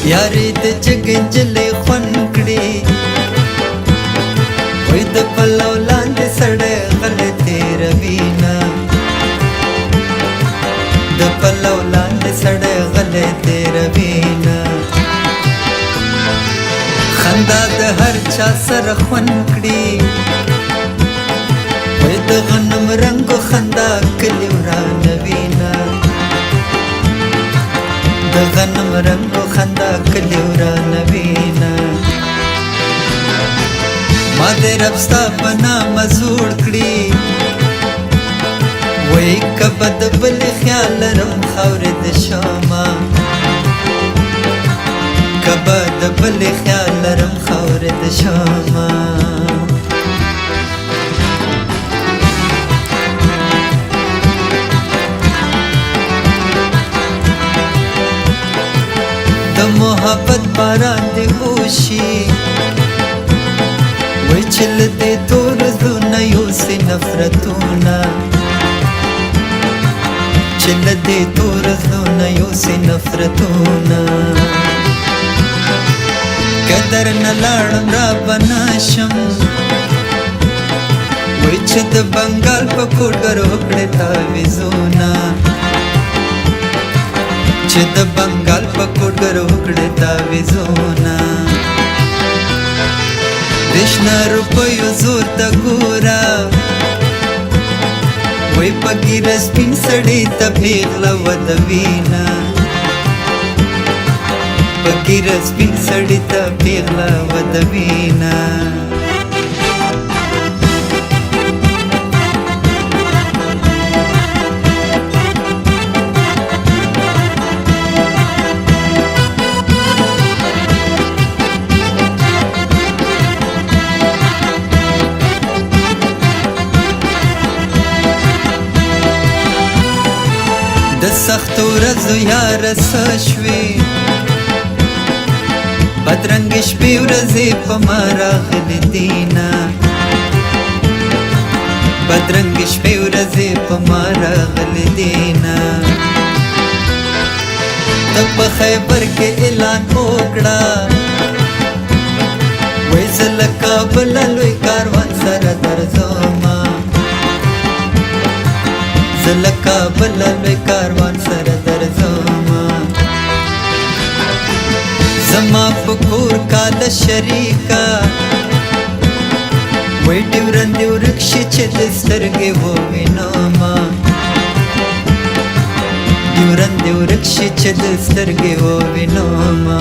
یارې د جګې نجلۍ خوند کړي وای د پلو لاندې سړی غلی تېروينه د پلو لاندې سړی غلی تېروينه خندا د هر چا سره خوند کړي وای د غنم رنګو خندا کلي ورانوينه د غنم رنګو خندا کلي ورانوينه ما دې رب ستا په نامه زوړ کړي وای که به د بلې خیال لرم خاورې د شمه که به د بلې خیال لرم خاورې د شمه د محبت باران دې وشي وای چې له دې تور زړونه یوسي نفرتونه چې له دې تور زړونه یوسي نفرتونه که درنه لاړم را به نشم وای چې د بنګال په کوډګرو کړې تعویضونه چې د بنګال په کوډګرو کړې تعویضونه د شنه روپیو زور ته ګوره وای په ږیره سپین سړي ته پیغله ودوینه په ږیره سپین سړي ته پیغله ودوینه د سختو ورځو یاره څه شوې بدرنګې شپې ورځې په ما راغلې دینه بدرنګې شپې ورځې په ما راغلې دینه ته په خیبر کې اعلان وکړه وای زه له کابله لوی کاروان سره درځمه زه له کابله لوی کاروان سره درځمه زما په کور کاله شریکه وای ډیورندې ورک شي چې د سترګې ووینمه ډیورندې ورک شي چې د سترګې ووینمه